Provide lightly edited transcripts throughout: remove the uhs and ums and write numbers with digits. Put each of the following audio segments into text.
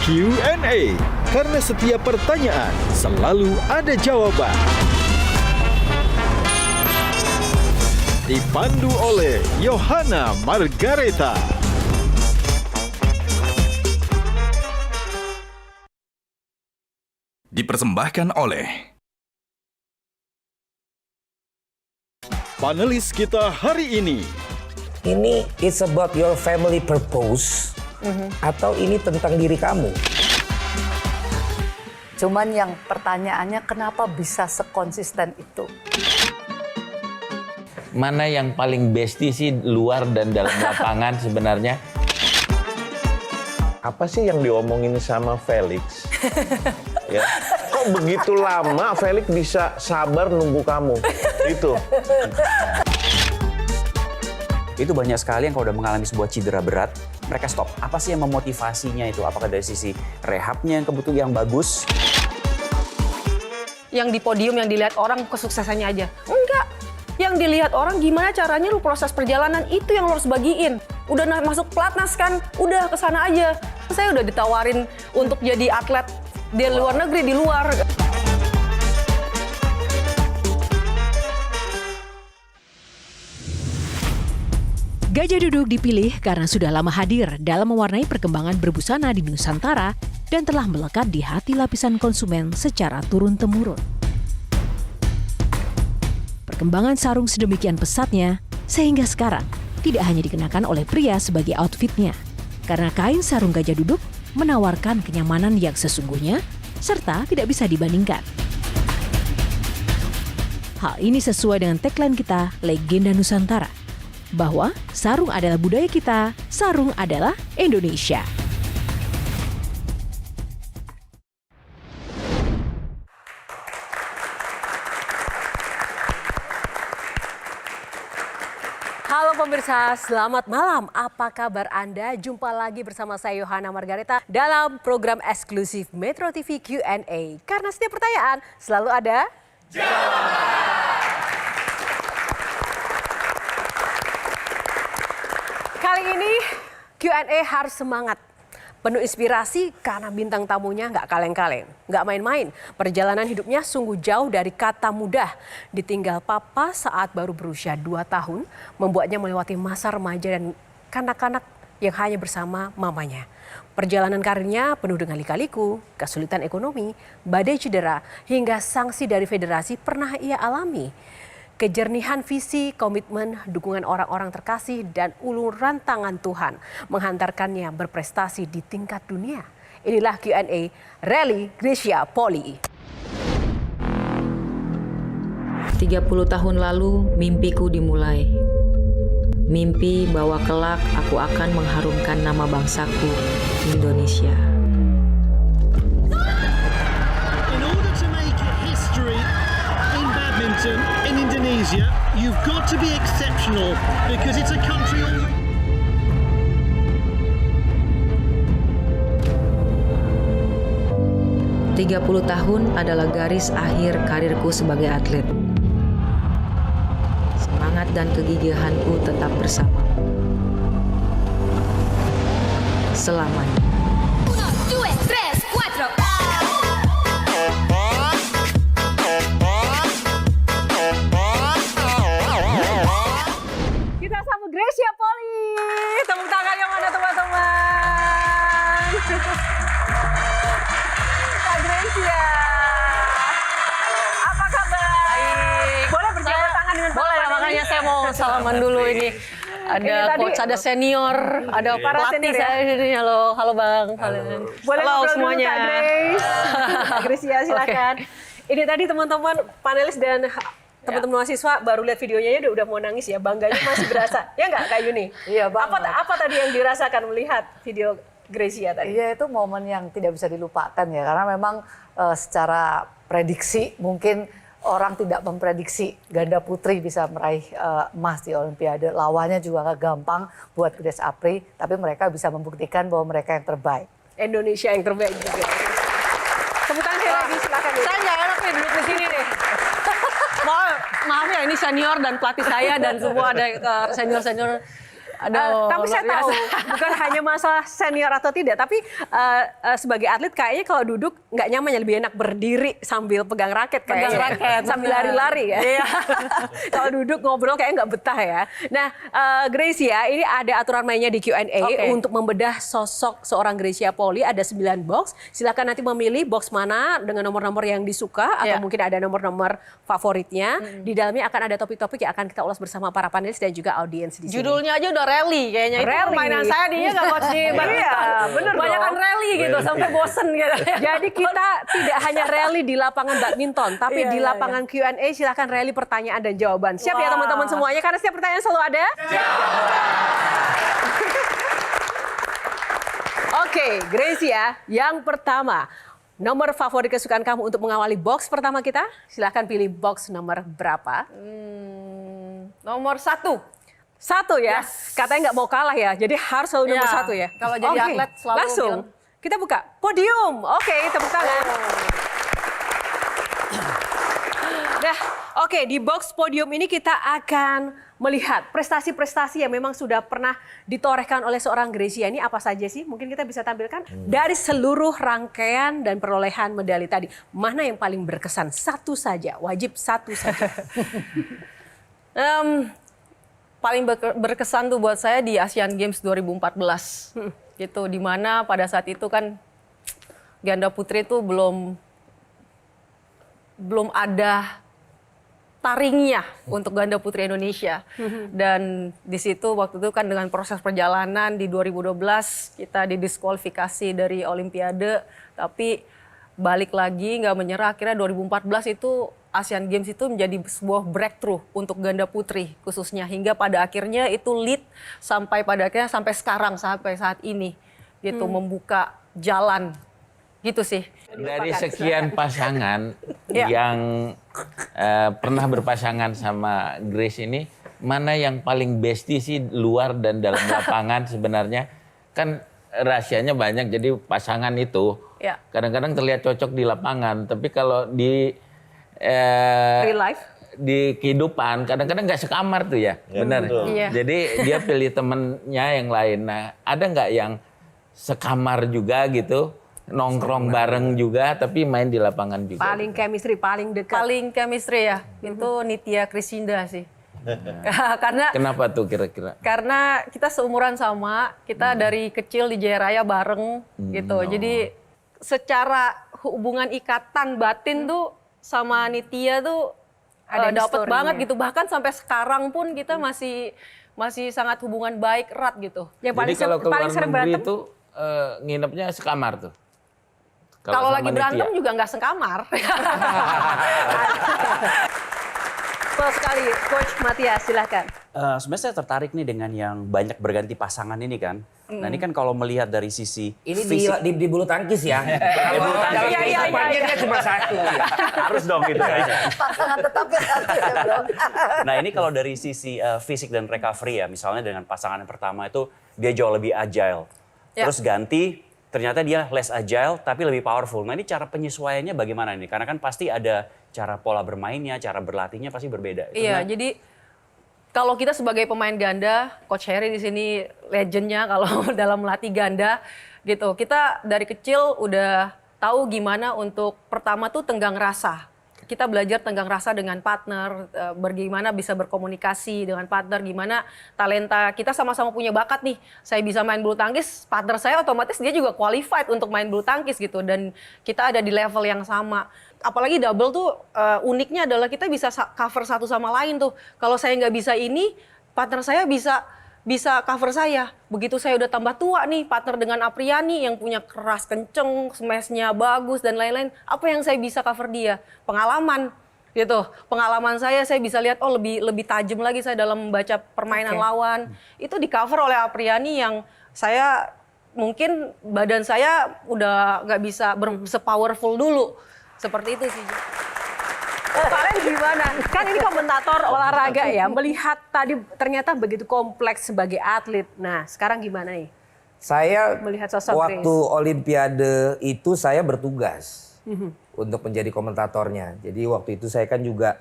Q&A. Karena setiap pertanyaan selalu ada jawaban. Dipandu oleh Yohana Margareta. Dipersembahkan oleh Panelis kita hari ini. Ini it's about your family purpose atau ini tentang diri kamu? Cuman yang pertanyaannya kenapa bisa sekonsisten itu? Mana yang paling bestie sih luar dan dalam lapangan sebenarnya? Apa sih yang diomongin sama Felix? Ya. Kok begitu lama Felix bisa sabar nunggu kamu? Itu banyak sekali yang kalau udah mengalami sebuah cedera berat, mereka stop. Apa sih yang memotivasinya itu? Apakah dari sisi rehabnya yang kebetulan yang bagus? Yang di podium yang dilihat orang kesuksesannya aja. Enggak. Yang dilihat orang gimana caranya lu proses perjalanan itu yang lu harus bagiin. Udah masuk pelatnas kan, udah kesana aja. Saya udah ditawarin untuk jadi atlet di luar negeri, di luar. Gajah Duduk dipilih karena sudah lama hadir dalam mewarnai perkembangan berbusana di Nusantara dan telah melekat di hati lapisan konsumen secara turun-temurun. Perkembangan sarung sedemikian pesatnya sehingga sekarang tidak hanya dikenakan oleh pria sebagai outfitnya, karena kain sarung Gajah Duduk menawarkan kenyamanan yang sesungguhnya serta tidak bisa dibandingkan. Hal ini sesuai dengan tagline kita, Legenda Nusantara, bahwa sarung adalah budaya kita, sarung adalah Indonesia. Halo pemirsa, selamat malam. Apa kabar Anda? Jumpa lagi bersama saya Yohana Margareta dalam program eksklusif Metro TV Q&A. Karena setiap pertanyaan selalu ada jawaban. Kali ini Q&A harus semangat. Penuh inspirasi karena bintang tamunya nggak kaleng-kaleng, nggak main-main. Perjalanan hidupnya sungguh jauh dari kata mudah. Ditinggal papa saat baru berusia 2 tahun, membuatnya melewati masa remaja dan kanak-kanak yang hanya bersama mamanya. Perjalanan karirnya penuh dengan lika-liku, kesulitan ekonomi, badai cedera, hingga sanksi dari federasi pernah ia alami. Kejernihan visi, komitmen, dukungan orang-orang terkasih, dan uluran tangan Tuhan menghantarkannya berprestasi di tingkat dunia. Inilah Q&A Relly Gracia Poli. 30 tahun lalu mimpiku dimulai. Mimpi bahwa kelak aku akan mengharumkan nama bangsaku, Indonesia. In order to make history in badminton in Indonesia, you've got to be exceptional because it's a country all... 30 tahun adalah garis akhir karirku sebagai atlet. Semangat dan kegigihanku tetap bersama. Selamanya. 1, 2, 3, 4. Kita sambut Gracia Poli. Tepuk tangan yang mana teman-teman? Kak Gracia. Apa kabar? Baik. Boleh berjabat tangan dengan Pak? Boleh, makanya saya mau salaman dulu ini. Ada coach, ada senior, ada para pelatih saya di sini. Halo, halo Bang. Halo semuanya. Kak Grace. Kak Gracia silakan. Ini tadi teman-teman panelis dan teman-teman mahasiswa baru lihat videonya udah mau nangis ya, bangganya masih berasa. Ya nggak Kak Yuni? Iya banget. Apa tadi yang dirasakan melihat video Gracia tadi? Iya, itu momen yang tidak bisa dilupakan ya, karena memang secara prediksi mungkin orang tidak memprediksi ganda putri bisa meraih emas di Olimpiade. Lawannya juga gak gampang buat Grace Apri, tapi mereka bisa membuktikan bahwa mereka yang terbaik. Indonesia yang terbaik juga. Tepuk tangan sekali lagi, silakan. Saya nggak enak nih duduk di sini nih. Maaf ya, ini senior dan pelatih saya dan semua ada senior-senior. Tapi saya tahu bukan hanya masalah senior atau tidak, tapi sebagai atlet kayaknya kalau duduk nggak nyaman, ya lebih enak berdiri sambil pegang raket kayaknya. Pegang raket, sambil lari-lari ya. Iya. Kalau duduk ngobrol kayaknya nggak betah ya. Nah, Grace ya, ini ada aturan mainnya di Q&A untuk membedah sosok seorang Gracia Poli. Ada 9 box. Silakan nanti memilih box mana dengan nomor-nomor yang disuka atau mungkin ada nomor-nomor favoritnya. Di dalamnya akan ada topik-topik yang akan kita ulas bersama para panelis dan juga audiens di sini. Judulnya aja udah rally kayaknya. Itu permainan saya dia nggak coach di badminton. Iya, bener dong. Banyakan rally gitu sampai bosen gitu. Jadi kita tidak hanya rally di lapangan badminton, tapi di lapangan Q&A silakan rally pertanyaan dan jawaban. Siap ya teman-teman semuanya, karena setiap pertanyaan selalu ada. Oke, Grace ya, yang pertama. Nomor favorit kesukaan kamu untuk mengawali box pertama kita? Silahkan pilih box nomor berapa? Nomor 1. 1 ya? Katanya nggak mau kalah ya, jadi harus selalu nomor 1 ya? Kalau jadi atlet selalu langsung kita buka podium. Oke, tepuk tangan. Nah, oke, di box podium ini kita akan melihat prestasi-prestasi yang memang sudah pernah ditorehkan oleh seorang Gracia. Ini apa saja sih? Mungkin kita bisa tampilkan dari seluruh rangkaian dan perolehan medali tadi. Mana yang paling berkesan? Satu saja, wajib satu saja. Paling berkesan tuh buat saya di Asian Games 2014. Gitu, di mana pada saat itu kan ganda putri itu belum ada taringnya untuk ganda putri Indonesia. Dan di situ waktu itu kan dengan proses perjalanan di 2012 kita didiskualifikasi dari Olimpiade, tapi balik lagi nggak menyerah. Akhirnya 2014 itu Asian Games itu menjadi sebuah breakthrough untuk ganda putri khususnya, hingga pada akhirnya itu lead sampai pada akhirnya sampai sekarang, sampai saat ini gitu, membuka jalan gitu sih. Dari sekian pasangan yang pernah berpasangan sama Grace ini, mana yang paling bestie sih luar dan dalam lapangan sebenarnya? Kan rahasianya banyak, jadi pasangan itu kadang-kadang terlihat cocok di lapangan, tapi kalau di real life, di kehidupan kadang-kadang nggak sekamar tuh ya, benar. Jadi dia pilih temennya yang lain. Nah, ada nggak yang sekamar juga gitu, nongkrong bareng juga, tapi main di lapangan juga? Paling chemistry, paling dekat. Paling chemistry ya, itu Nitya Krishinda sih. Karena kenapa tuh kira-kira? Karena kita seumuran sama, kita dari kecil di Jaya Raya bareng gitu. Jadi secara hubungan ikatan batin tuh sama Nitya tuh dapat banget gitu. Bahkan sampai sekarang pun kita masih sangat hubungan baik, erat gitu. Yang jadi kalau keluar sering negeri berantem itu nginepnya sekamar tuh? Kalau lagi berantem juga nggak sekamar. Betul sekali, Coach Matias, silahkan. Sebenarnya saya tertarik nih dengan yang banyak berganti pasangan ini kan. Nah ini kan kalau melihat dari sisi Ini fisik, di bulu tangkis ya. Di bulu tangkis. Iya. Kan cuma satu. Ya. Harus dong gitu kan. Pasangan tetapnya satu ya bro. Nah ini kalau dari sisi fisik dan recovery ya, misalnya dengan pasangan yang pertama itu dia jauh lebih agile. Terus ganti, ternyata dia less agile tapi lebih powerful. Nah ini cara penyesuaiannya bagaimana nih? Karena kan pasti ada cara pola bermainnya, cara berlatihnya pasti berbeda. Iya, jadi kalau kita sebagai pemain ganda, Coach Heri di sini legendnya kalau dalam melatih ganda gitu. Kita dari kecil udah tahu gimana untuk pertama tuh tenggang rasa. Kita belajar tenggang rasa dengan partner, bagaimana bisa berkomunikasi dengan partner, gimana talenta kita sama-sama punya bakat nih. Saya bisa main bulu tangkis, partner saya otomatis dia juga qualified untuk main bulu tangkis gitu. Dan kita ada di level yang sama. Apalagi double tuh uniknya adalah kita bisa cover satu sama lain tuh. Kalau saya nggak bisa ini, partner saya bisa cover saya. Begitu saya udah tambah tua nih, partner dengan Apriani yang punya keras kenceng, smashnya bagus dan lain-lain. Apa yang saya bisa cover dia? Pengalaman gitu. Pengalaman saya bisa lihat lebih tajam lagi saya dalam membaca permainan lawan. Itu di cover oleh Apriani yang saya mungkin badan saya udah nggak bisa se-powerful dulu. Seperti itu sih. Kalian gimana? Kan ini komentator olahraga ya, melihat tadi ternyata begitu kompleks sebagai atlet. Nah, sekarang gimana nih? Saya melihat sosok waktu Grace. Olimpiade itu saya bertugas untuk menjadi komentatornya. Jadi waktu itu saya kan juga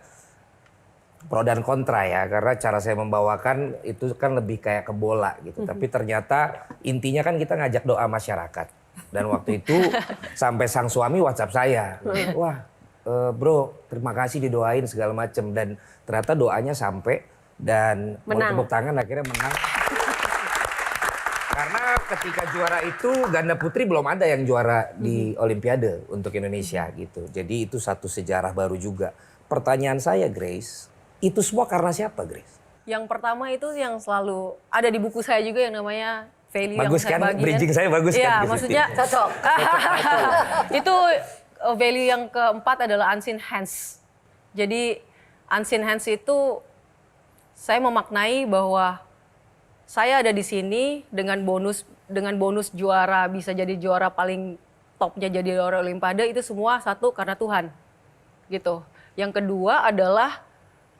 pro dan kontra ya, karena cara saya membawakan itu kan lebih kayak ke bola gitu. Tapi ternyata intinya kan kita ngajak doa masyarakat. Dan waktu itu sampai sang suami WhatsApp saya, wah bro terima kasih didoain segala macem, dan ternyata doanya sampai dan mau tepuk tangan akhirnya menang. Karena ketika juara itu ganda putri belum ada yang juara di Olimpiade untuk Indonesia gitu. Jadi itu satu sejarah baru juga. Pertanyaan saya Grace, itu semua karena siapa Grace? Yang pertama itu yang selalu ada di buku saya juga yang namanya value bagus yang saya kan? bagi. Bridging saya bagus ya, kan? Iya maksudnya Cocok. itu value yang keempat adalah unseen hands. Jadi unseen hands itu saya memaknai bahwa saya ada di sini dengan bonus juara, bisa jadi juara paling topnya jadi juara Olimpiade, itu semua satu karena Tuhan. Gitu. Yang kedua adalah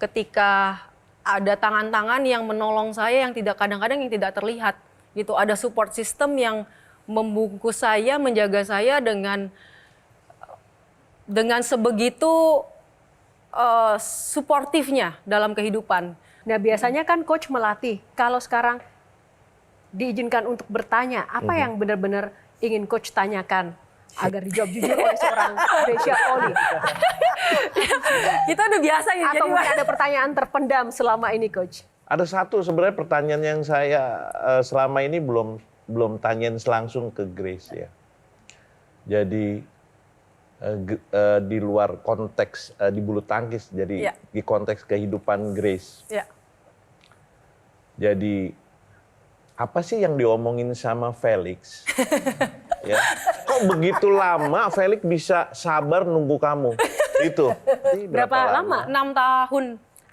ketika ada tangan-tangan yang menolong saya yang kadang-kadang yang tidak terlihat. Gitu. Ada support system yang membungkus saya, menjaga saya dengan sebegitu suportifnya dalam kehidupan. Nah biasanya kan coach melatih, kalau sekarang diizinkan untuk bertanya, apa yang benar-benar ingin coach tanyakan agar dijawab jujur oleh seorang Grecia Poli? Kita udah biasa gitu. Atau mungkin ada pertanyaan terpendam selama ini coach? Ada satu sebenarnya pertanyaan yang saya selama ini belum tanyain langsung ke Grace ya. Jadi di luar konteks di bulu tangkis, jadi di konteks kehidupan Grace. Ya. Jadi apa sih yang diomongin sama Felix? Ya. Kok begitu lama Felix bisa sabar nunggu kamu? Itu. Berapa lama? 6 tahun.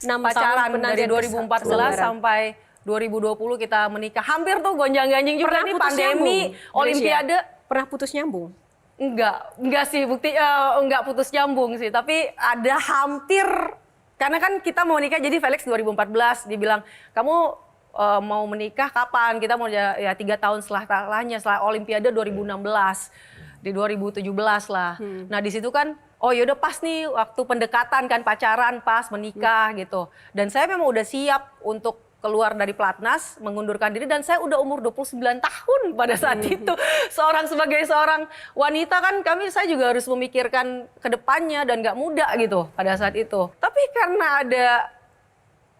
6 pacaran tahun dari 2014 sampai 2020 kita menikah. Hampir tuh gonjang-ganjing juga nih pandemi, Olimpiade. Pernah putus nyambung? Enggak sih, bukti enggak putus nyambung sih, tapi ada hampir, karena kan kita mau nikah, jadi Felix 2014 dibilang kamu mau menikah kapan? Kita mau ya 3 tahun setelahnya, setelah Olimpiade 2016, di 2017 lah. Nah di situ kan, oh yaudah pas nih waktu pendekatan kan, pacaran pas menikah gitu. Dan saya memang udah siap untuk keluar dari pelatnas, mengundurkan diri, dan saya udah umur 29 tahun pada saat itu. Sebagai seorang wanita kan saya juga harus memikirkan ke depannya dan gak muda gitu pada saat itu. Tapi karena ada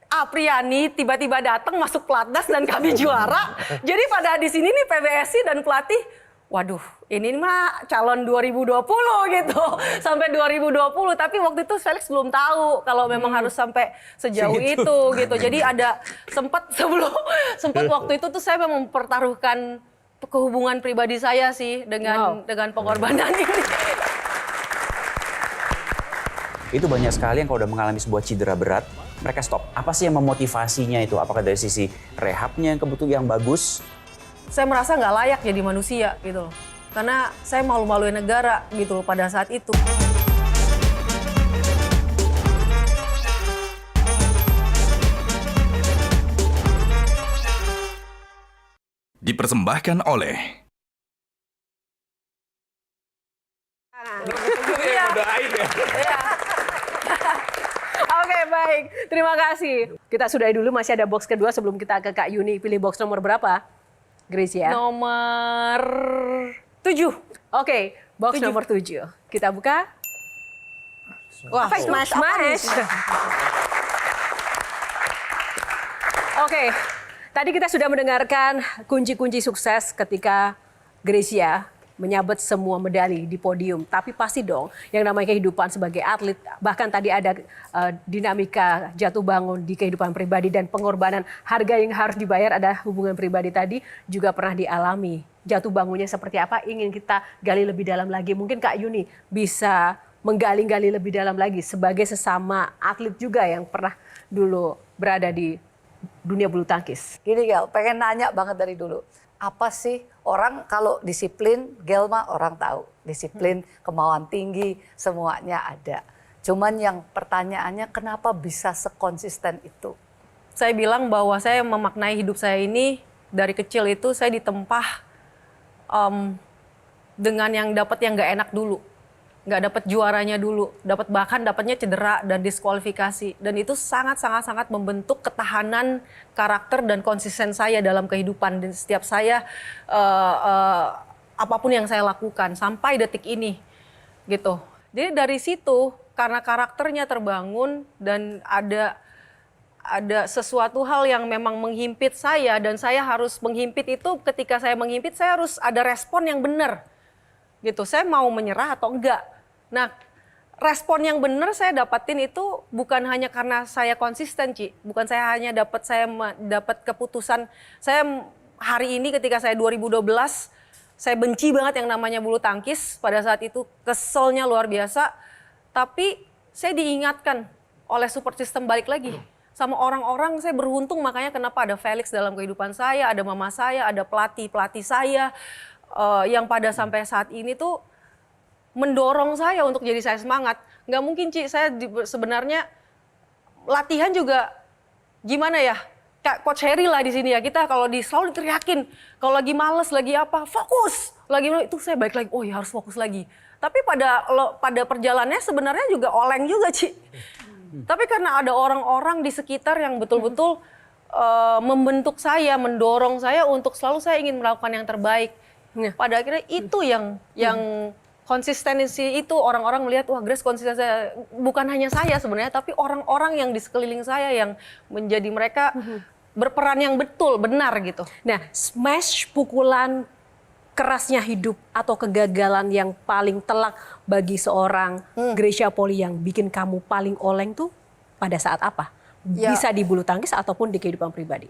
Apriani tiba-tiba datang masuk pelatnas dan kami juara. Jadi pada di sini nih PBSI dan pelatih, waduh ini mah calon 2020 gitu. Sampai 2020, tapi waktu itu Felix belum tahu kalau memang harus sampai sejauh itu gitu. Jadi ada sempat waktu itu tuh saya memang mempertaruhkan kehubungan pribadi saya sih dengan pengorbanan ini. Itu banyak sekali yang kalau udah mengalami sebuah cedera berat, mereka stop. Apa sih yang memotivasinya itu? Apakah dari sisi rehabnya yang kebetulan yang bagus? Saya merasa nggak layak jadi manusia gitu loh. Karena saya malu-maluin negara gitu loh pada saat itu. Dipersembahkan oleh Oke, baik. Terima kasih. Kita sudahi dulu, masih ada box kedua sebelum kita ke Kak Yuni. Pilih box nomor berapa? Grace ya? Nomor 7. Oke, box nomor 7. Kita buka. Wah, smash. Oke, tadi kita sudah mendengarkan kunci-kunci sukses ketika Grecia menyabet semua medali di podium. Tapi pasti dong yang namanya kehidupan sebagai atlet, bahkan tadi ada dinamika jatuh bangun di kehidupan pribadi dan pengorbanan, harga yang harus dibayar, ada hubungan pribadi tadi juga pernah dialami. Jatuh bangunnya seperti apa ingin kita gali lebih dalam lagi. Mungkin Kak Yuni bisa menggali-gali lebih dalam lagi sebagai sesama atlet juga yang pernah dulu berada di dunia bulu tangkis. Gini Gel, pengen nanya banget dari dulu. Apa sih orang kalau disiplin, Gel mah orang tahu. Disiplin, kemauan tinggi, semuanya ada. Cuman yang pertanyaannya kenapa bisa sekonsisten itu? Saya bilang bahwa saya memaknai hidup saya ini dari kecil itu saya ditempah dengan yang dapat yang gak enak dulu. nggak dapat juaranya dulu, dapatnya cedera dan diskualifikasi, dan itu sangat membentuk ketahanan karakter dan konsisten saya dalam kehidupan dan setiap saya apapun yang saya lakukan sampai detik ini gitu. Jadi dari situ karena karakternya terbangun dan ada sesuatu hal yang memang menghimpit saya dan saya harus menghimpit itu, ketika saya menghimpit saya harus ada respon yang benar gitu. Saya mau menyerah atau enggak. Nah, respon yang benar saya dapatin itu bukan hanya karena saya konsisten, Ci. Bukan saya hanya dapat keputusan. Saya hari ini ketika saya 2012, saya benci banget yang namanya bulu tangkis. Pada saat itu keselnya luar biasa. Tapi saya diingatkan oleh support system balik lagi. Sama orang-orang, saya beruntung makanya kenapa ada Felix dalam kehidupan saya, ada mama saya, ada pelatih saya. Yang pada sampai saat ini tuh mendorong saya untuk jadi saya semangat. Nggak mungkin, Ci, saya sebenarnya latihan juga gimana ya, Kak Coach Harry lah di sini ya, kita kalau selalu diteriakin, kalau lagi males, lagi apa, fokus, lagi itu saya balik lagi, oh ya harus fokus lagi. Tapi pada perjalanannya sebenarnya juga oleng juga, Ci. Tapi karena ada orang-orang di sekitar yang betul-betul membentuk saya, mendorong saya untuk selalu saya ingin melakukan yang terbaik. Pada akhirnya itu yang konsistensi itu orang-orang melihat, wah Grace konsistensi, bukan hanya saya sebenarnya, tapi orang-orang yang di sekeliling saya yang menjadi mereka berperan yang benar gitu. Nah, smash, pukulan kerasnya hidup atau kegagalan yang paling telak bagi seorang Greysia Poli yang bikin kamu paling oleng tuh pada saat apa? Bisa di bulu tangkis ataupun di kehidupan pribadi?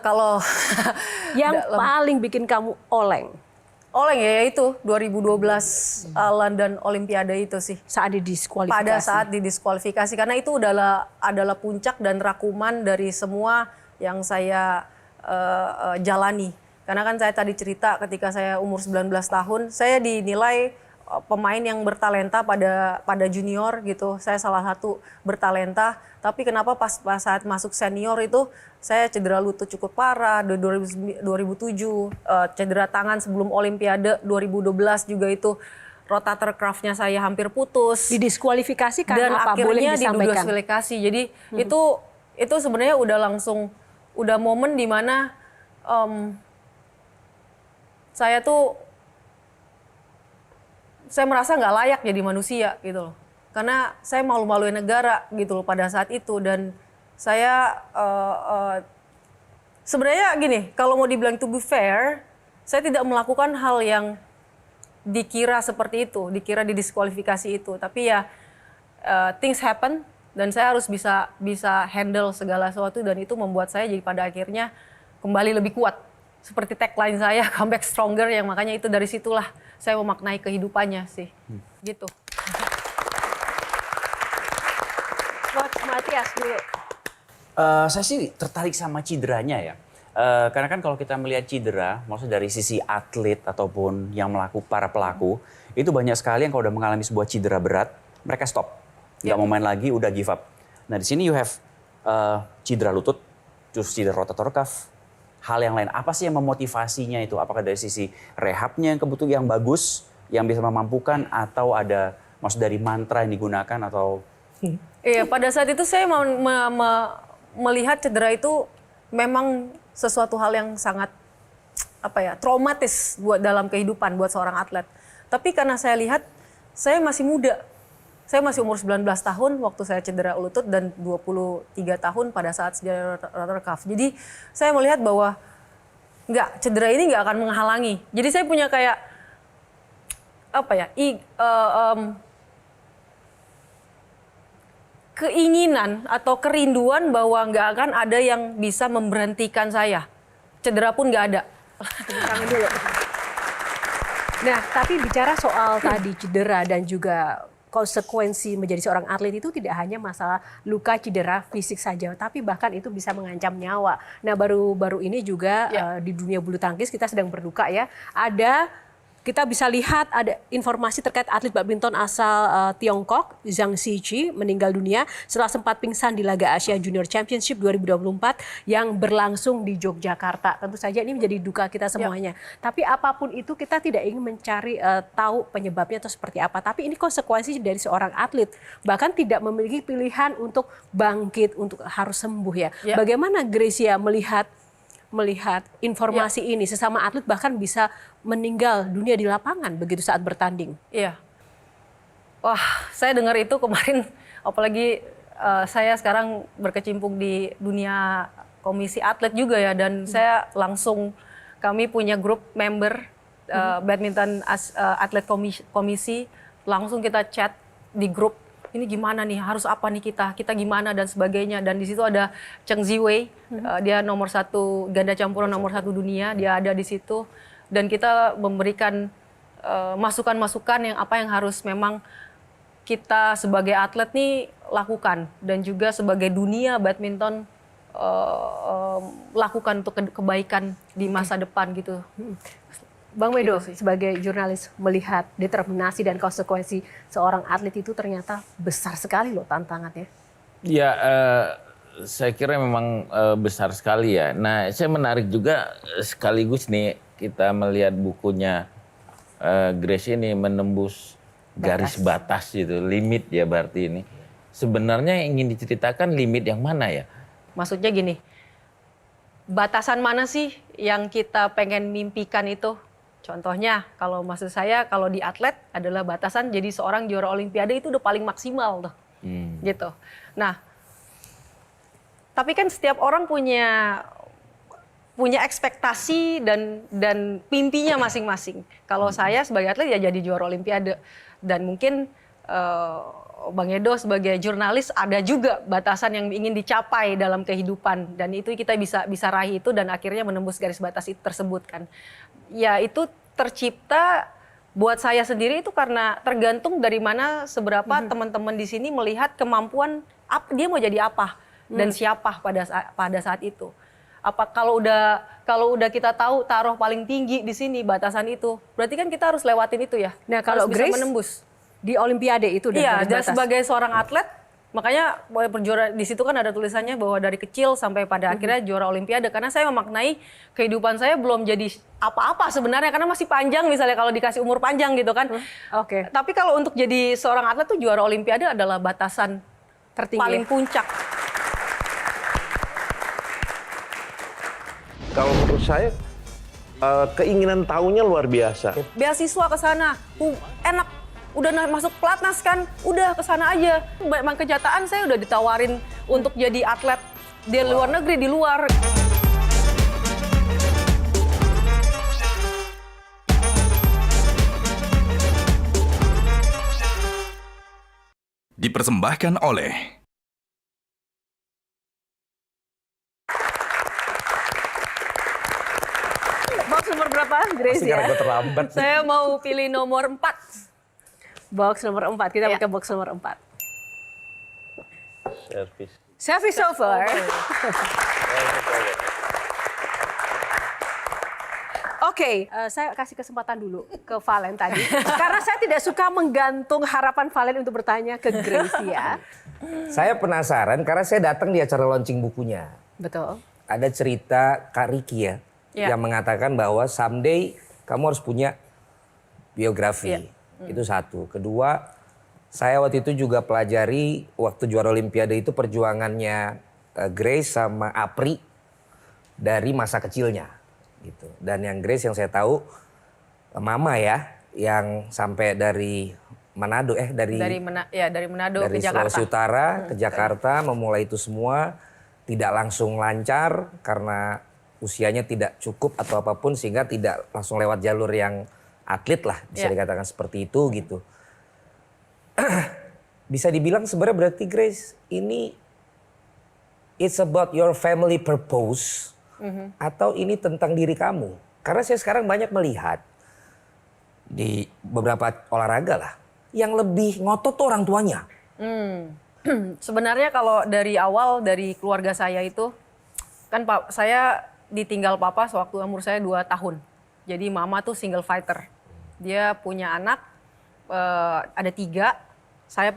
Kalau yang paling bikin kamu oleng? Oleng ya itu 2012 London Olimpiade itu sih. Saat didiskualifikasi. Pada saat didiskualifikasi karena itu adalah puncak dan rakuman dari semua yang saya jalani. Karena kan saya tadi cerita ketika saya umur 19 tahun, saya dinilai pemain yang bertalenta pada junior gitu. Saya salah satu bertalenta, tapi kenapa pas saat masuk senior itu saya cedera lutut cukup parah. 2007 cedera tangan sebelum Olimpiade, 2012 juga itu rotator cuff-nya saya hampir putus. Didiskualifikasi karena dan apa? Boleh disampaikan. Didiskualifikasi. Jadi itu sebenarnya udah momen di mana saya merasa nggak layak jadi manusia gitu loh. Karena saya malu-maluin negara gitu loh pada saat itu. Dan saya sebenarnya gini, kalau mau dibilang to be fair, saya tidak melakukan hal yang dikira seperti itu, dikira didiskualifikasi itu. Tapi ya things happen dan saya harus bisa handle segala sesuatu dan itu membuat saya jadi pada akhirnya kembali lebih kuat. Seperti tagline saya, comeback stronger, yang makanya itu dari situlah saya memaknai kehidupannya sih. Gitu. Coach Matias dulu. Saya sih tertarik sama cederanya ya. Karena kan kalau kita melihat cedera, maksudnya dari sisi atlet ataupun yang para pelaku, itu banyak sekali yang kalau udah mengalami sebuah cedera berat, mereka stop. Nggak mau main lagi, udah give up. Nah di sini you have cedera lutut, terus cedera rotator cuff, hal yang lain. Apa sih yang memotivasinya itu? Apakah dari sisi rehabnya yang kebetulan yang bagus, yang bisa memampukan, atau ada maksud dari mantra yang digunakan atau? Iya, pada saat itu saya melihat cedera itu memang sesuatu hal yang sangat traumatis buat dalam kehidupan buat seorang atlet. Tapi karena saya lihat saya masih muda. Saya masih umur 19 tahun waktu saya cedera lutut dan 23 tahun pada saat cedera rotator cuff. Jadi saya melihat bahwa cedera ini nggak akan menghalangi. Jadi saya punya kayak keinginan atau kerinduan bahwa nggak akan ada yang bisa memberhentikan saya. Cedera pun nggak ada. Tangan dulu. Nah, tapi bicara soal tadi cedera dan juga konsekuensi menjadi seorang atlet itu tidak hanya masalah luka cedera fisik saja, tapi bahkan itu bisa mengancam nyawa. Nah, baru-baru ini juga di dunia bulu tangkis kita sedang berduka ya. Ada kita bisa lihat ada informasi terkait atlet badminton asal Tiongkok, Zhang Xiji, meninggal dunia setelah sempat pingsan di laga Asia Junior Championship 2024 yang berlangsung di Yogyakarta. Tentu saja ini menjadi duka kita semuanya. Tapi apapun itu kita tidak ingin mencari tahu penyebabnya atau seperti apa. Tapi ini konsekuensi dari seorang atlet. Bahkan tidak memiliki pilihan untuk bangkit, untuk harus sembuh ya. Bagaimana Gracia melihat informasi ini, sesama atlet bahkan bisa meninggal dunia di lapangan begitu saat bertanding? Iya. Wah, saya dengar itu kemarin, apalagi saya sekarang berkecimpung di dunia komisi atlet juga ya, dan saya langsung, kami punya grup member badminton atlet komisi, langsung kita chat di grup, ini gimana nih, harus apa nih kita gimana dan sebagainya. Dan di situ ada Cheng Ziwei, dia nomor 1 ganda campuran nomor 1 dunia, dia ada di situ. Dan kita memberikan masukan-masukan yang apa yang harus memang kita sebagai atlet nih lakukan, dan juga sebagai dunia badminton lakukan untuk kebaikan di masa depan gitu. Bang Medo, sebagai jurnalis melihat determinasi dan konsekuensi seorang atlet itu ternyata besar sekali loh tantangannya. Ya, saya kira memang besar sekali ya. Nah, saya menarik juga sekaligus nih kita melihat bukunya Grace ini menembus garis batas gitu, limit ya berarti ini. Sebenarnya yang ingin diceritakan limit yang mana ya? Maksudnya gini, batasan mana sih yang kita pengen mimpikan itu? Contohnya, kalau maksud saya, kalau di atlet adalah batasan jadi seorang juara olimpiade itu udah paling maksimal tuh, gitu. Nah, tapi kan setiap orang punya ekspektasi dan mimpinya masing-masing. Kalau saya sebagai atlet ya jadi juara olimpiade, dan mungkin Bang Edo sebagai jurnalis ada juga batasan yang ingin dicapai dalam kehidupan, dan itu kita bisa raih itu dan akhirnya menembus garis batas itu tersebut kan. Ya itu tercipta buat saya sendiri itu karena tergantung dari mana seberapa teman-teman di sini melihat kemampuan dia mau jadi apa dan siapa pada saat itu. Apa kalau udah kita tahu taruh paling tinggi di sini batasan itu, berarti kan kita harus lewatin itu ya. Nah, kalau harus Grace bisa menembus di Olimpiade itu dan sebagai seorang atlet, makanya juara di situ kan ada tulisannya bahwa dari kecil sampai pada akhirnya juara Olimpiade, karena saya memaknai kehidupan saya belum jadi apa-apa sebenarnya karena masih panjang, misalnya kalau dikasih umur panjang gitu kan. Oke. Tapi kalau untuk jadi seorang atlet tuh juara Olimpiade adalah batasan tertinggi, paling puncak. Kalau menurut saya keinginan tahunya luar biasa. Beasiswa ke sana, enak. Udah masuk pelatnas kan, udah ke sana aja. Memang kenyataan saya udah ditawarin untuk jadi atlet di luar negeri, di luar. Dipersembahkan oleh Box nomor berapa, Grace ya? terlambat. Saya mau pilih nomor 4. Box nomor 4, kita pakai box nomor 4. Service over. Oke, saya kasih kesempatan dulu ke Valen tadi. Karena saya tidak suka menggantung harapan Valen untuk bertanya ke Gracia. Saya penasaran karena saya datang di acara launching bukunya. Betul. Ada cerita Kak Riki ya, yang mengatakan bahwa someday kamu harus punya biografi. Itu satu. Kedua, saya waktu itu juga pelajari waktu juara Olimpiade itu perjuangannya Grace sama Apri dari masa kecilnya gitu. Dan yang Grace yang saya tahu mama ya, yang sampai dari Manado dari Manado ke Jakarta. Sulawesi Utara ke Jakarta memulai itu semua tidak langsung lancar karena usianya tidak cukup atau apapun sehingga tidak langsung lewat jalur yang atlet lah bisa dikatakan seperti itu gitu. Bisa dibilang sebenarnya berarti Grace ini it's about your family purpose atau ini tentang diri kamu? Karena saya sekarang banyak melihat di beberapa olahraga lah yang lebih ngotot tuh orang tuanya. Sebenarnya kalau dari awal dari keluarga saya itu kan saya ditinggal papa sewaktu umur saya 2 tahun. Jadi mama tuh single fighter. Dia punya anak, ada 3. Saya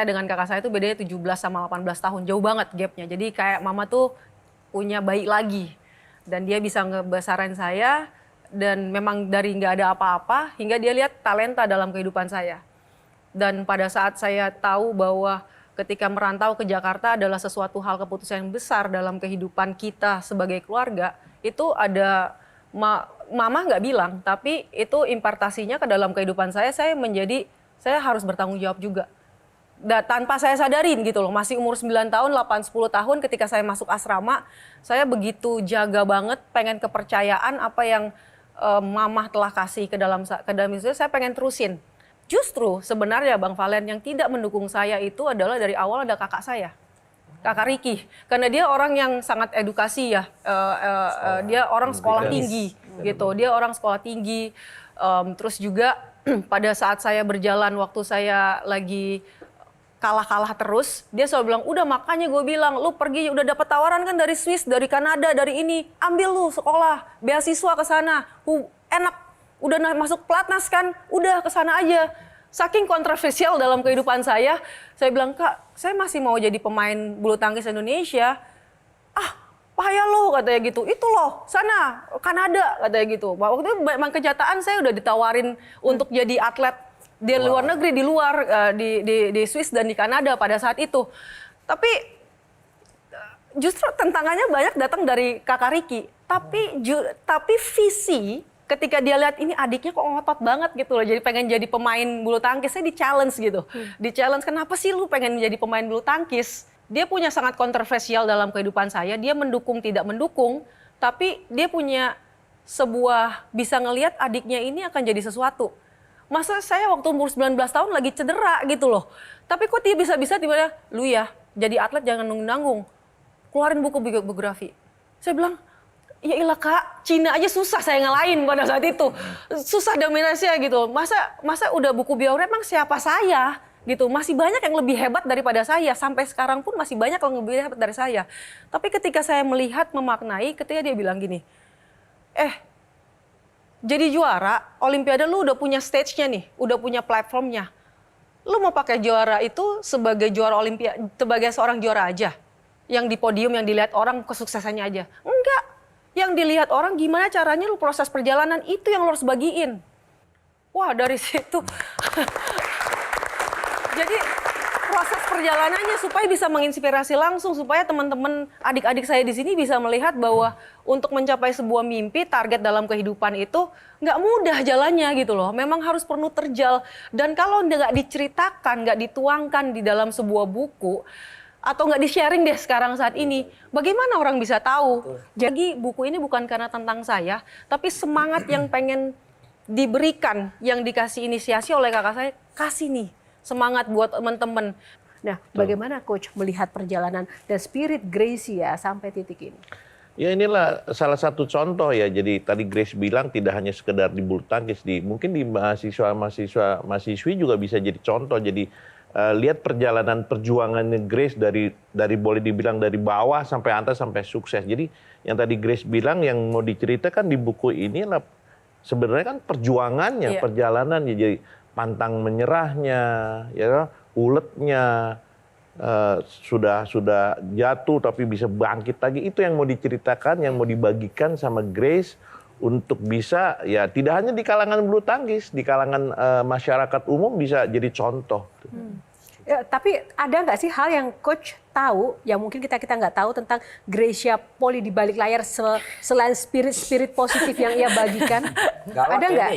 dengan kakak saya itu bedanya 17 sama 18 tahun, jauh banget gapnya. Jadi kayak mama tuh punya bayi lagi. Dan dia bisa ngebesarin saya, dan memang dari nggak ada apa-apa, hingga dia lihat talenta dalam kehidupan saya. Dan pada saat saya tahu bahwa ketika merantau ke Jakarta adalah sesuatu hal keputusan yang besar dalam kehidupan kita sebagai keluarga, itu ada mama nggak bilang, tapi itu impartasinya ke dalam kehidupan saya harus bertanggung jawab juga. Tanpa saya sadarin gitu loh, masih umur 9 tahun, 8, 10 tahun ketika saya masuk asrama, saya begitu jaga banget, pengen kepercayaan apa yang mama telah kasih ke dalam itu, saya pengen terusin. Justru sebenarnya Bang Valen yang tidak mendukung saya itu adalah dari awal ada kakak saya. Kakak Ricky, karena dia orang yang sangat edukasi ya, dia orang sekolah tinggi gitu, dia orang sekolah tinggi, terus juga pada saat saya berjalan waktu saya lagi kalah terus, dia selalu bilang, udah makanya gue bilang, lu pergi udah dapat tawaran kan dari Swiss, dari Kanada, dari ini, ambil lu sekolah, beasiswa ke sana, enak, udah masuk pelatnas kan, udah ke sana aja. Saking kontroversial dalam kehidupan saya bilang, Kak, saya masih mau jadi pemain bulu tangkis Indonesia. Payah lo katanya gitu, itu loh sana Kanada katanya gitu. Waktu itu memang kenyataan saya udah ditawarin untuk jadi atlet di luar negeri, di luar di Swiss dan di Kanada pada saat itu. Tapi justru tantangannya banyak datang dari kakak Ricky. Tapi visi ketika dia lihat ini adiknya kok ngotot banget gitu loh, jadi pengen jadi pemain bulu tangkis, saya di-challenge gitu. Di-challenge, kenapa sih lu pengen jadi pemain bulu tangkis? Dia punya sangat kontroversial dalam kehidupan saya, dia mendukung tidak mendukung, tapi dia punya sebuah, bisa ngelihat adiknya ini akan jadi sesuatu. Masa saya waktu umur 19 tahun lagi cedera gitu loh. Tapi kok dia bisa-bisa tiba-tiba, lu ya jadi atlet jangan nanggung-nanggung, keluarin buku biografi. Saya bilang, ya ilah Kak, Cina aja susah saya ngalahin pada saat itu. Susah dominasinya gitu. Masa udah buku biografi, emang siapa saya? Gitu. Masih banyak yang lebih hebat daripada saya. Sampai sekarang pun masih banyak yang lebih hebat dari saya. Tapi ketika saya melihat, memaknai, ketika dia bilang gini, jadi juara Olimpiade lu udah punya stage-nya nih, udah punya platformnya. Lu mau pakai juara itu sebagai juara Olimpiade, sebagai seorang juara aja? Yang di podium, yang dilihat orang kesuksesannya aja? Enggak. Yang dilihat orang gimana caranya lu proses perjalanan, itu yang lu harus bagiin. Wah, dari situ. Jadi proses perjalanannya supaya bisa menginspirasi langsung, supaya teman-teman adik-adik saya di sini bisa melihat bahwa untuk mencapai sebuah mimpi, target dalam kehidupan itu nggak mudah jalannya gitu loh. Memang harus penuh terjal. Dan kalau nggak diceritakan, nggak dituangkan di dalam sebuah buku, atau nggak di-sharing deh sekarang saat ini, bagaimana orang bisa tahu? Jadi buku ini bukan karena tentang saya, tapi semangat yang pengen diberikan, yang dikasih inisiasi oleh kakak saya, kasih nih semangat buat teman-teman. Nah, bagaimana Coach melihat perjalanan dan spirit Gracia sampai titik ini? Ya inilah salah satu contoh ya. Jadi tadi Grace bilang tidak hanya sekedar di bulu tangkis, mungkin di mahasiswi juga bisa jadi contoh. Jadi lihat perjalanan perjuangannya Grace dari boleh dibilang dari bawah sampai atas sampai sukses. Jadi yang tadi Grace bilang yang mau diceritakan di buku ini lah sebenarnya kan perjuangannya, perjalanannya, jadi pantang menyerahnya, ya, uletnya, sudah jatuh tapi bisa bangkit lagi. Itu yang mau diceritakan, yang mau dibagikan sama Grace untuk bisa ya tidak hanya di kalangan bulu tangkis, di kalangan masyarakat umum bisa jadi contoh. Ya, tapi ada nggak sih hal yang Coach tahu yang mungkin kita nggak tahu tentang Gracia Poli di balik layar selain spirit positif yang ia bagikan? Ada nggak?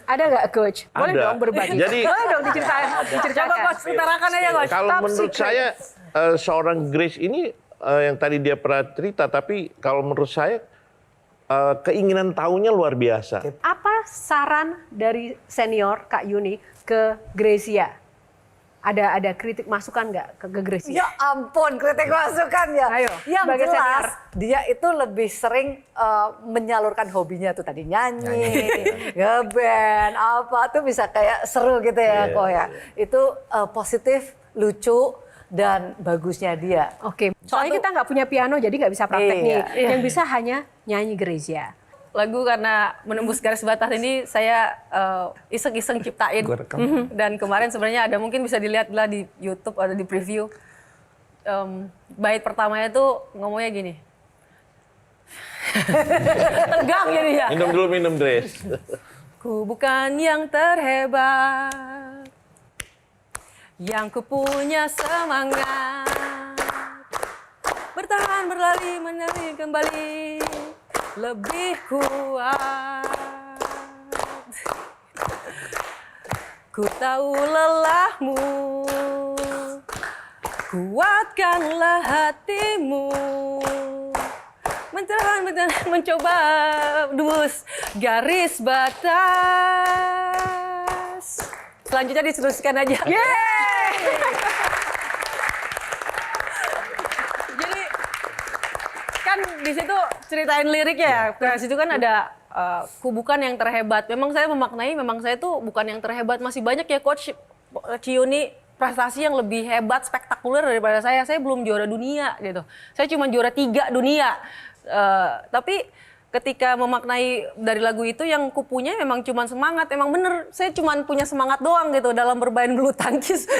Ada nggak Coach? Boleh ada. Dong berbagi. Jadi, boleh dong diceritakan. Coba Coach, utarakan aja Coach. Kalau menurut saya seorang Grace ini yang tadi dia pernah cerita, tapi kalau menurut saya keinginan tahunya luar biasa. Apa saran dari senior Kak Yuni ke Gracia? Ada kritik masukan nggak ke Gracia? Ya ampun, kritik masukan ya. Ayo, yang jelas dia itu lebih sering menyalurkan hobinya tuh tadi nyanyi, ngeband, apa tuh bisa kayak seru gitu ya kok ya. Itu positif, lucu dan bagusnya dia. Oke, soalnya kita nggak punya piano jadi nggak bisa praktek nih. Yang bisa hanya nyanyi Gracia. lagu karena menembus garis batas ini saya iseng-iseng ciptain. Dan kemarin sebenarnya ada mungkin bisa dilihat lah di YouTube atau di preview. Bait pertamanya tuh ngomongnya gini. Tegang jadi ya. Minum dulu, minum, Grace. Ku bukan yang terhebat, yang ku punya semangat, bertahan, berlari, menyerang kembali, lebih kuat. Ku tahu lelahmu, kuatkanlah hatimu. Mencoba tembus garis batas. Selanjutnya diteruskan aja. Jadi kan di situ ceritain liriknya. Di situ kan ada ku bukan yang terhebat. Memang saya memaknai, memang saya tuh bukan yang terhebat. Masih banyak ya Coach Ciuni prestasi yang lebih hebat, spektakuler daripada saya. Saya belum juara dunia gitu. Saya cuma juara 3 dunia. Tapi ketika memaknai dari lagu itu yang kupunya memang cuma semangat. Emang bener, saya cuma punya semangat doang gitu dalam bermain bulu tangkis.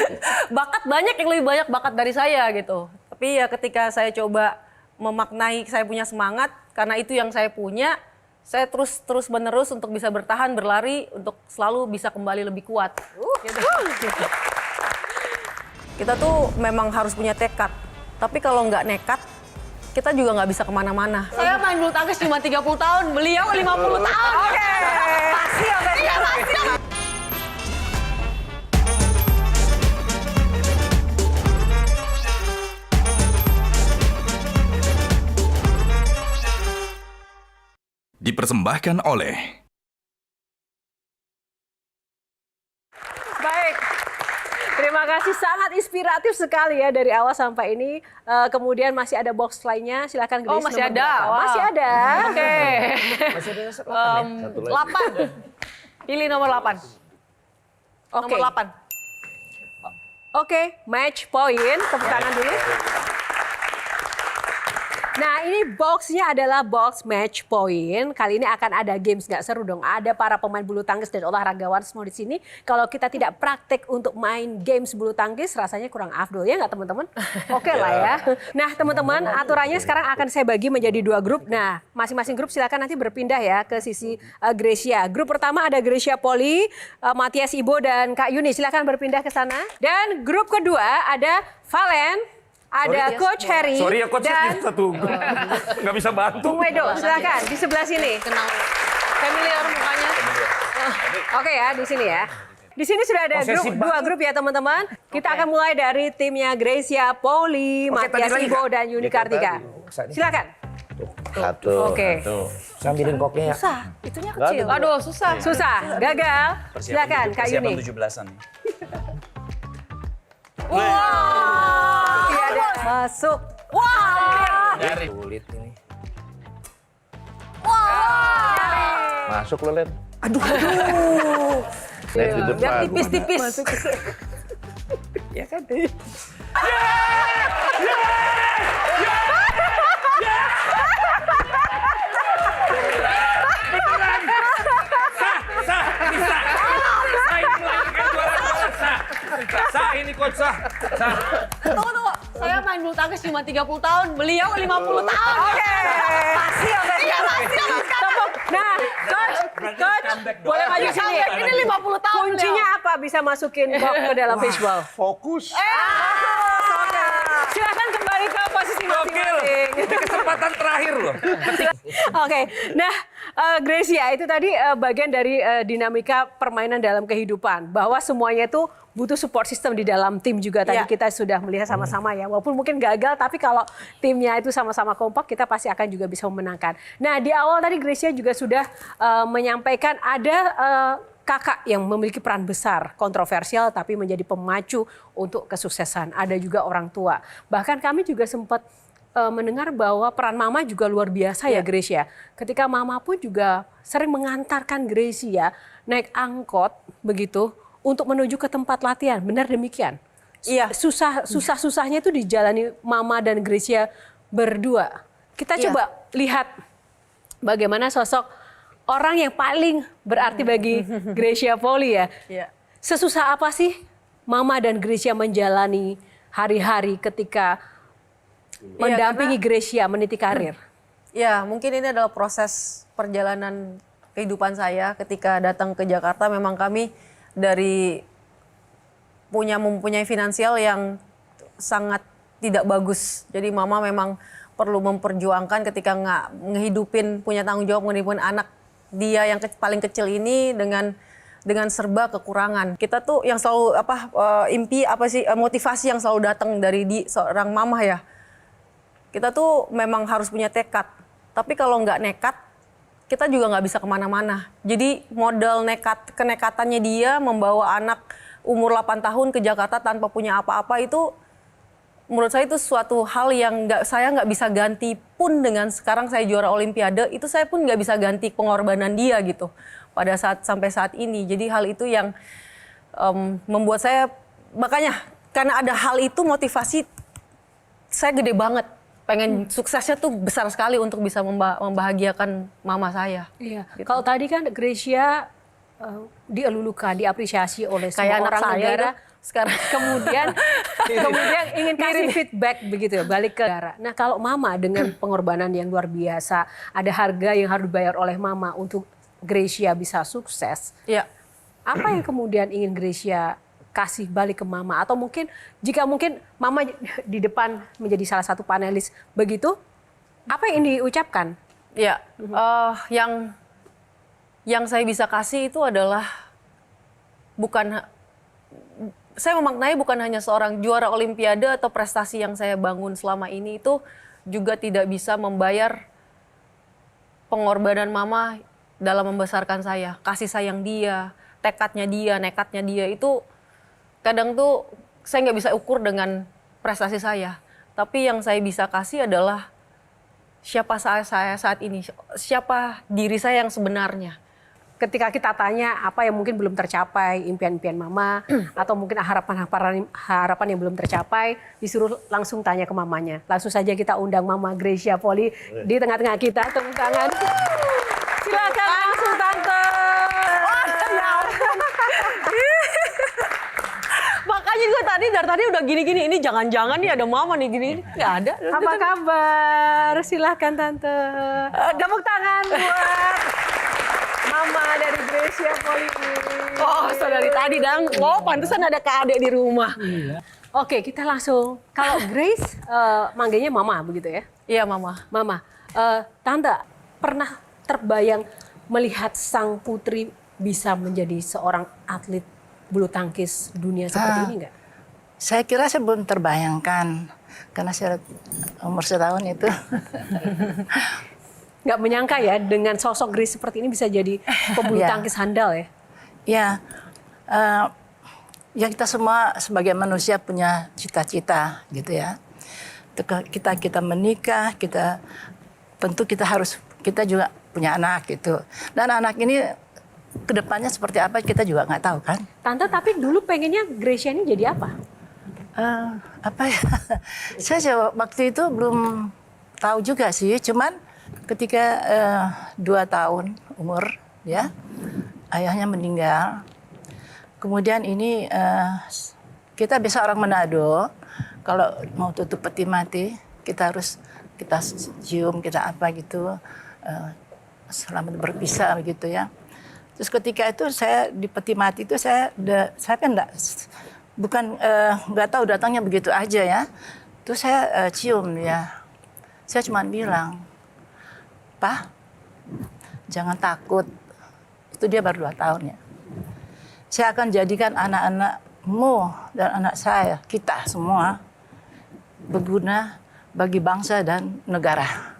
Bakat banyak yang lebih banyak bakat dari saya gitu. Tapi ya ketika saya coba memaknai saya punya semangat, karena itu yang saya punya, saya terus menerus untuk bisa bertahan, berlari, untuk selalu bisa kembali lebih kuat. Gitu. Kita tuh memang harus punya tekad. Tapi kalau nggak nekat, kita juga nggak bisa kemana-mana. Saya main bulu tangkis cuma 30 tahun, beliau 50 tahun. Oke. Pasti ya, iya pasti. Dipersembahkan oleh Terima kasih, sangat inspiratif sekali ya dari awal sampai ini. Kemudian masih ada box lainnya, silakan Grace. Oh masih ada? Wow. Masih ada. Oke. Masih ada 8 8. Pilih nomor 8. Nomor 8. Oke, match point. Tepuk tangan dulu. Nah ini boxnya adalah box match point. Kali ini akan ada games, nggak seru dong. Ada para pemain bulu tangkis dan olahragawan semua di sini. Kalau kita tidak praktek untuk main games bulu tangkis, rasanya kurang afdol ya nggak teman-teman? Oke lah ya. Nah teman-teman, aturannya sekarang akan saya bagi menjadi 2 grup. Nah masing-masing grup silakan nanti berpindah ya ke sisi Gracia. Grup pertama ada Gracia Poli, Matias Ibo dan Kak Yuni. Silakan berpindah ke sana. Dan grup kedua ada Valen. Ada Coach Harry. Sorry ya Coach, dan satu nggak bisa bantu. Bung Wedo, silakan di sebelah sini. Kenal familiar mukanya. Oke ya, di sini ya. Di sini sudah ada dua grup ya teman-teman. Kita akan mulai dari timnya Gracia Poli, Matias Ibo dan Yuni Kartika. Silakan. Satu. Oke. Sambilin koknya ya. Susah, itunya kecil. Aduh, susah. Susah, gagal. Silakan Kak Yuni. Persiapan 17-an. Wow. Tidak ada masuk. Wow. Sulit ini. Wow. Masuk lo, Len. Aduh. Len di depan. Biar tipis-tipis. Ya kan? Sah ini Coach, sah. Tunggu. Saya main bulu tangkis cuma 30 tahun, beliau 50 tahun. Oke. Pasti ya, Iya, pasti. Nah, Coach, boleh maju sini. Ini 50 tahun. Kuncinya apa bisa masukin box ke dalam fishbowl? Fokus. Silakan kembali ke posisi masing-masing. Ini kesempatan terakhir loh. Oke, nah Gracia itu tadi bagian dari dinamika permainan dalam kehidupan. Bahwa semuanya itu butuh support system di dalam tim juga. Tadi kita sudah melihat sama-sama ya. Walaupun mungkin gagal, tapi kalau timnya itu sama-sama kompak, kita pasti akan juga bisa memenangkan. Nah di awal tadi Gracia juga sudah menyampaikan ada kakak yang memiliki peran besar, kontroversial tapi menjadi pemacu untuk kesuksesan. Ada juga orang tua. Bahkan kami juga sempat mendengar bahwa peran mama juga luar biasa ya Gracia. Ketika mama pun juga sering mengantarkan Gracia naik angkot begitu untuk menuju ke tempat latihan. Benar demikian? Iya. Susah-susahnya itu dijalani mama dan Gracia berdua. Kita coba lihat bagaimana sosok orang yang paling berarti bagi Greysia Poli ya. Iya. Sesusah apa sih Mama dan Greysia menjalani hari-hari ketika mendampingi Greysia meniti karir? Ya, mungkin ini adalah proses perjalanan kehidupan saya ketika datang ke Jakarta. Memang kami dari mempunyai finansial yang sangat tidak bagus. Jadi mama memang perlu memperjuangkan ketika ngehidupin, punya tanggung jawab ngehidupin anak dia yang paling kecil ini dengan serba kekurangan. Kita tuh yang selalu motivasi yang selalu datang dari seorang mama ya. Kita tuh memang harus punya tekad. Tapi kalau nggak nekat, kita juga nggak bisa kemana-mana. Jadi modal kenekatannya dia membawa anak umur 8 tahun ke Jakarta tanpa punya apa-apa itu menurut saya itu suatu hal yang saya nggak bisa ganti pun dengan sekarang saya juara Olimpiade, itu saya pun nggak bisa ganti pengorbanan dia gitu pada sampai saat ini. Jadi hal itu yang membuat saya, makanya karena ada hal itu motivasi saya gede banget. Pengen suksesnya tuh besar sekali untuk bisa membahagiakan mama saya. Iya. Gitu. Kalau tadi kan Greysia dielulukan, diapresiasi oleh semua orang negara. Sekarang kemudian ingin kasih feedback begitu ya, balik ke negara. Nah kalau mama dengan pengorbanan yang luar biasa, ada harga yang harus dibayar oleh mama untuk Greysia bisa sukses. Ya. Apa yang kemudian ingin Greysia kasih balik ke mama? Atau mungkin jika mungkin mama di depan menjadi salah satu panelis begitu, apa yang diucapkan? Ya, yang saya bisa kasih itu adalah saya memaknai bukan hanya seorang juara Olimpiade atau prestasi yang saya bangun selama ini itu juga tidak bisa membayar pengorbanan mama dalam membesarkan saya. Kasih sayang dia, tekadnya dia, nekatnya dia itu kadang tuh saya nggak bisa ukur dengan prestasi saya. Tapi yang saya bisa kasih adalah siapa saya saat ini, siapa diri saya yang sebenarnya. Ketika kita tanya apa yang mungkin belum tercapai, impian-impian mama, atau mungkin harapan yang belum tercapai, disuruh langsung tanya ke mamanya. Langsung saja kita undang Mama Greysia Poli di tengah-tengah kita. Tepuk tangan. Silakan langsung Tante. Makanya gue dari tadi udah gini-gini, ini jangan-jangan nih ada mama nih gini. Nggak ada. Apa kabar? Silakan Tante. Tepuk tangan buat Mama dari Greysia Poli. Oh, dari tadi dang. Oh, pantesan ada Kak Ade di rumah. Iya. Oke, kita langsung. Kalau Grace manggilnya Mama begitu ya? Iya, Mama. Mama. Tante, pernah terbayang melihat sang putri bisa menjadi seorang atlet bulu tangkis dunia seperti ini nggak? Saya kira saya belum terbayangkan karena saya umur setahun itu. Nggak menyangka ya dengan sosok Grace seperti ini bisa jadi pebulu tangkis handal ya? Ya, ya kita semua sebagai manusia punya cita-cita gitu ya. Kita menikah, tentu kita juga punya anak gitu. Dan anak ini kedepannya seperti apa kita juga nggak tahu kan. Tante tapi dulu pengennya Greysia ini jadi apa? Apa ya? Saya waktu itu belum tahu juga sih, cuman ketika 2 tahun umur ya ayahnya meninggal, kemudian ini kita biasa orang Manado kalau mau tutup peti mati kita cium, kita apa gitu, selamat berpisah begitu ya. Terus ketika itu saya di peti mati itu saya kan nggak tahu datangnya begitu aja ya. Terus saya cium ya, saya cuma bilang, "Pak, jangan takut." Itu dia baru 2 tahun ya. Saya akan jadikan anak-anakmu dan anak saya, kita semua, berguna bagi bangsa dan negara.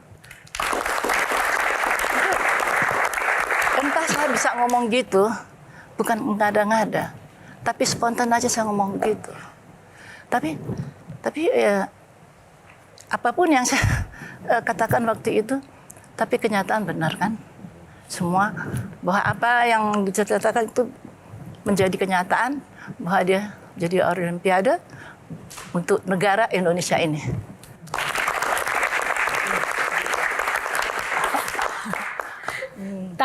Entah saya bisa ngomong gitu, bukan mengada-ngada, tapi spontan aja saya ngomong gitu. Tapi ya, apapun yang saya katakan waktu itu, tapi kenyataan benar kan? Semua bahwa apa yang diceritakan itu menjadi kenyataan, bahwa dia jadi Olimpiade untuk negara Indonesia ini.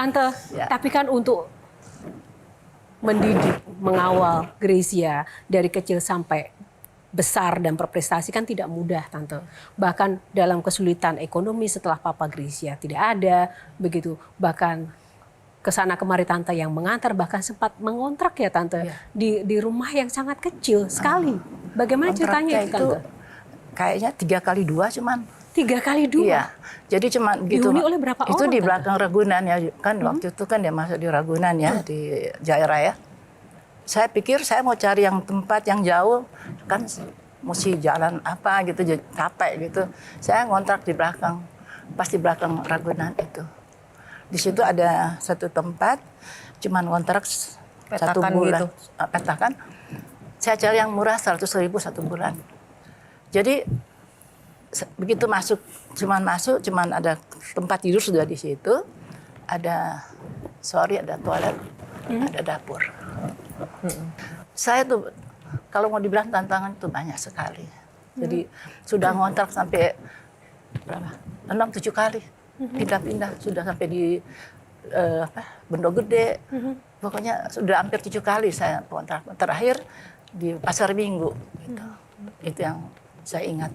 Tante, tapi kan untuk mendidik, mengawal Gracia dari kecil sampai besar dan berprestasi kan tidak mudah, Tante. Bahkan dalam kesulitan ekonomi setelah Papa Gracia tidak ada, begitu. Bahkan kesana kemari Tante yang mengantar, bahkan sempat mengontrak ya Tante, di rumah yang sangat kecil sekali. Bagaimana ceritanya itu, Tante? Kayaknya 3x2 cuman. 3x2? Iya, jadi cuman gitu. Dihuni oleh berapa itu orang, di Tante? belakang Ragunan ya, kan waktu itu kan dia masuk di Ragunan ya, di Jaya Raya. Saya pikir saya mau cari yang tempat yang jauh, kan mesti jalan apa gitu, capek gitu. Saya ngontrak di belakang, pas di belakang Ragunan itu. Di situ ada satu tempat, cuman ngontrak 1 bulan. gitu. Petakan. Saya cari yang murah 100.000 1 bulan. Jadi begitu masuk, cuman ada tempat tidur sudah di situ, ada ada toilet, ada dapur. Saya tuh kalau mau dibilang tantangan itu banyak sekali. Jadi sudah ngontrak sampai berapa? 6-7 kali pindah-pindah, sudah sampai di Bendo Gede. Pokoknya sudah hampir 7 kali saya kontrak. Terakhir di Pasar Minggu. Gitu. Itu yang saya ingat.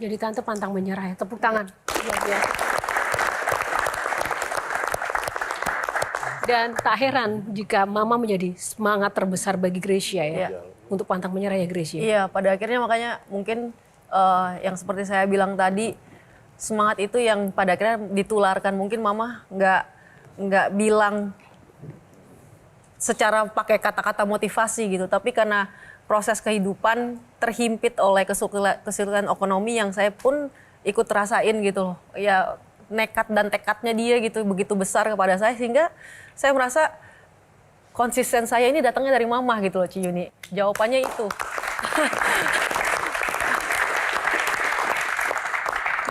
Jadi Tante pantang menyerah ya, tepuk tangan. Luar biasa. Dan tak heran jika Mama menjadi semangat terbesar bagi Gracia ya. Untuk pantang menyerah ya Gracia. Iya, pada akhirnya makanya mungkin yang seperti saya bilang tadi, semangat itu yang pada akhirnya ditularkan. Mungkin Mama nggak bilang secara pakai kata-kata motivasi gitu, tapi karena proses kehidupan terhimpit oleh kesulitan ekonomi yang saya pun ikut rasain gitu loh. Ya nekat dan tekadnya dia gitu begitu besar kepada saya, sehingga saya merasa konsisten saya ini datangnya dari Mama gitu loh, Ci Yuni. Jawabannya itu.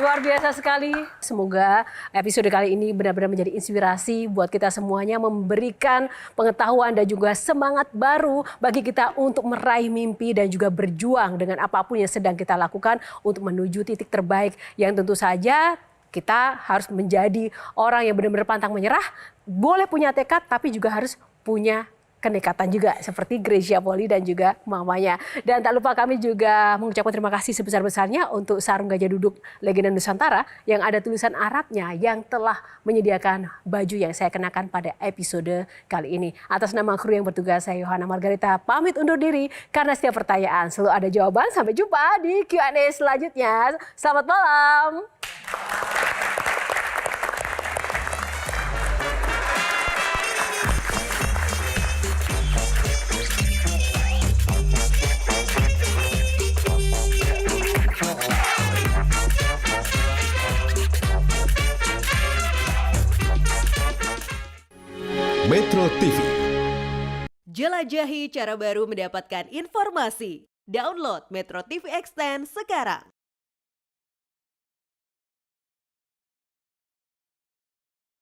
Luar biasa sekali. Semoga episode kali ini benar-benar menjadi inspirasi buat kita semuanya, memberikan pengetahuan dan juga semangat baru bagi kita untuk meraih mimpi dan juga berjuang dengan apapun yang sedang kita lakukan untuk menuju titik terbaik yang tentu saja kita harus menjadi orang yang benar-benar pantang menyerah, boleh punya tekad tapi juga harus punya kenekatan juga seperti Gracia Poli dan juga mamanya. Dan tak lupa kami juga mengucapkan terima kasih sebesar-besarnya untuk Sarung Gajah Duduk Legenda Nusantara yang ada tulisan Arabnya yang telah menyediakan baju yang saya kenakan pada episode kali ini. Atas nama kru yang bertugas, saya Yohana Margarita pamit undur diri karena setiap pertanyaan selalu ada jawaban. Sampai jumpa di Q&A selanjutnya. Selamat malam. Metro TV. Jelajahi cara baru mendapatkan informasi. Download Metro TV Extend sekarang.